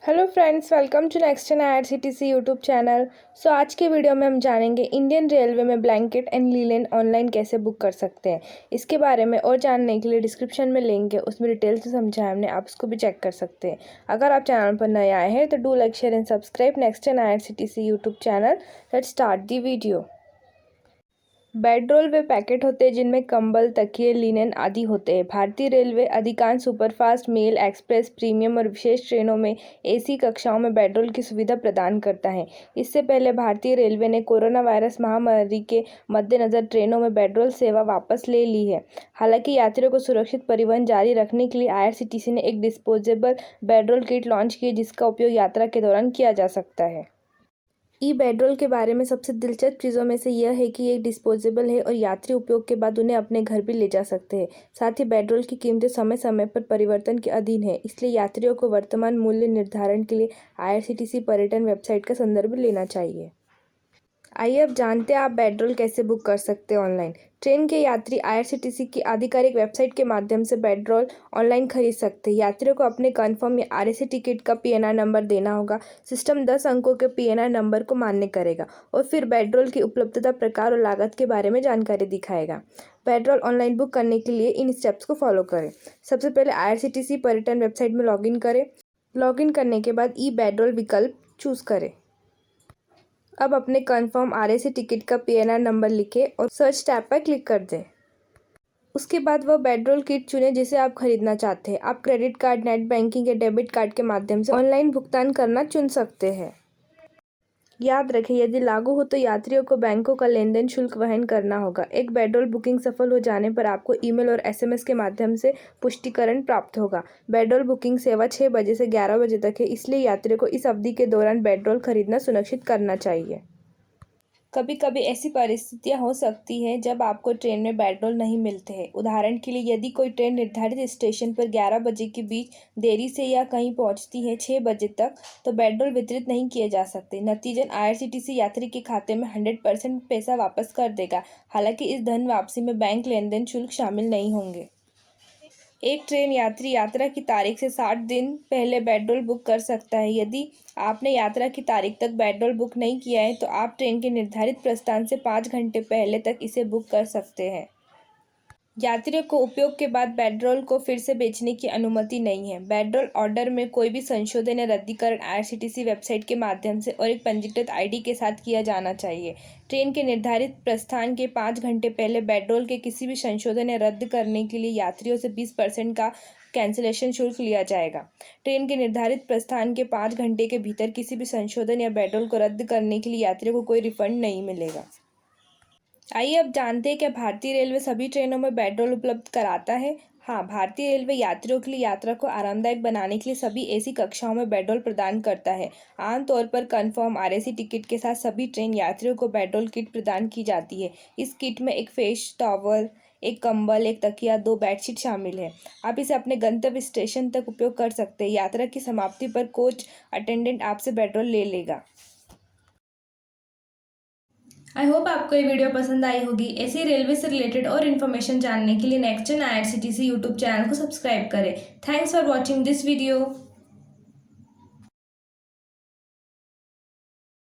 Hello friends, welcome to next in IRCTC YouTube channel. So आज के video में हम जानेंगे इंडियन रेलवे में ब्लैंकेट एंड लीलन ऑनलाइन कैसे बुक कर सकते हैं। इसके बारे में और जानने के लिए डिस्क्रिप्शन में लिंक है, उसमें डिटेल से समझाया हमने, आप उसको भी चेक कर सकते हैं। अगर आप चैनल पर नए आए हैं तो do like share and subscribe next in IRCTC YouTube channel. Let's start the video. Bedroll way packet होते हैं जिनमें कंबल, तकिए, लिनन आदि होते हैं। भारतीय रेलवे अधिकांश सुपरफास्ट, मेल, एक्सप्रेस, प्रीमियम और विशेष ट्रेनों में एसी कक्षाओं में बेडरोल की सुविधा प्रदान करता है। इससे पहले भारतीय रेलवे ने कोरोना वायरस महामारी के मद्देनज़र ट्रेनों में बेडरोल सेवा वापस ले ली है। हालांकि यात्रियों को सुरक्षित परिवहन जारी रखने के लिए IRCTC ने एक डिस्पोजेबल बेडरोल किट लॉन्च की है, जिसका उपयोग यात्रा के दौरान किया जा सकता है। ई-बेड्रोल के बारे में सबसे दिलचस्प चीज़ों में से यह है कि ये डिस्पोजेबल है और यात्री उपयोग के बाद उन्हें अपने घर भी ले जा सकते हैं। साथ ही बेड्रोल की कीमतें समय समय पर परिवर्तन के अधीन है, इसलिए यात्रियों को वर्तमान मूल्य निर्धारण के लिए IRCTC पर्यटन वेबसाइट का संदर्भ लेना चाहिए। आइए अब जानते हैं आप बेडरोल कैसे बुक कर सकते हैं ऑनलाइन। ट्रेन के यात्री IRCTC की आधिकारिक वेबसाइट के माध्यम से बेडरोल ऑनलाइन खरीद सकते हैं। यात्रियों को अपने कन्फर्म या RAC टिकट का PNR नंबर देना होगा। सिस्टम 10 अंकों के PNR नंबर को मान्य करेगा और फिर बेडरोल की उपलब्धता, प्रकार और लागत के बारे में जानकारी दिखाएगा। बेडरोल ऑनलाइन बुक करने के लिए इन स्टेप्स को फॉलो करें। सबसे पहले IRCTC पर्यटन वेबसाइट में लॉगिन करें। लॉगिन करने के बाद ई-बेड्रोल विकल्प चूज़ करें। अब अपने कन्फर्म RAC टिकट का PNR नंबर लिखें और सर्च टैब पर क्लिक कर दें। उसके बाद वह बेडरोल किट चुनें जिसे आप खरीदना चाहते हैं। आप क्रेडिट कार्ड, नेट बैंकिंग या डेबिट कार्ड के माध्यम से ऑनलाइन भुगतान करना चुन सकते हैं। याद रखें, यदि लागू हो तो यात्रियों को बैंकों का लेनदेन शुल्क वहन करना होगा। एक बेडरोल बुकिंग सफल हो जाने पर आपको ईमेल और SMS के माध्यम से पुष्टिकरण प्राप्त होगा। बेडरोल बुकिंग सेवा 6 बजे से 11 बजे तक है, इसलिए यात्रियों को इस अवधि के दौरान बेडरोल खरीदना सुनिश्चित करना चाहिए। कभी कभी ऐसी परिस्थितियां हो सकती हैं जब आपको ट्रेन में बेडरोल नहीं मिलते हैं। उदाहरण के लिए, यदि कोई ट्रेन निर्धारित स्टेशन पर 11 बजे के बीच देरी से या कहीं पहुंचती है 6 बजे तक, तो बेडरोल वितरित नहीं किए जा सकते। नतीजन IRCTC यात्री के खाते में 100% पैसा वापस कर देगा। हालांकि इस धन वापसी में बैंक लेनदेन शुल्क शामिल नहीं होंगे। एक ट्रेन यात्री यात्रा की तारीख से 60 दिन पहले बेडरोल बुक कर सकता है। यदि आपने यात्रा की तारीख तक बेडरोल बुक नहीं किया है तो आप ट्रेन के निर्धारित प्रस्थान से 5 घंटे पहले तक इसे बुक कर सकते हैं। यात्रियों को उपयोग के बाद बेडरोल को फिर से बेचने की अनुमति नहीं है। बेडरोल ऑर्डर में कोई भी संशोधन या रद्दीकरण IRCTC वेबसाइट के माध्यम से और एक पंजीकृत ID के साथ किया जाना चाहिए। ट्रेन के निर्धारित प्रस्थान के 5 घंटे पहले बेडरोल के किसी भी संशोधन या रद्द करने के लिए यात्रियों से 20% का कैंसिलेशन शुल्क लिया जाएगा। ट्रेन के निर्धारित प्रस्थान के 5 घंटे के भीतर किसी भी संशोधन या बेडरोल को रद्द करने के लिए यात्रियों को कोई रिफंड नहीं मिलेगा। आइए अब जानते हैं, क्या भारतीय रेलवे सभी ट्रेनों में बेडरोल उपलब्ध कराता है। हाँ, भारतीय रेलवे यात्रियों के लिए यात्रा को आरामदायक बनाने के लिए सभी AC कक्षाओं में बेडरोल प्रदान करता है। आमतौर पर कन्फर्म RAC टिकट के साथ सभी ट्रेन यात्रियों को बेडरोल किट प्रदान की जाती है। इस किट में एक फेस टॉवल, एक कंबल, एक तकिया, 2 बेडशीट शामिल है। आप इसे अपने गंतव्य स्टेशन तक उपयोग कर सकते हैं। यात्रा की समाप्ति पर कोच अटेंडेंट आपसे बेडरोल ले लेगा। आई होप आपको ये वीडियो पसंद आई होगी। ऐसी रेलवे से रिलेटेड और इन्फॉर्मेशन जानने के लिए next in IRCTC YouTube channel को सब्सक्राइब करें। Thanks for watching this video.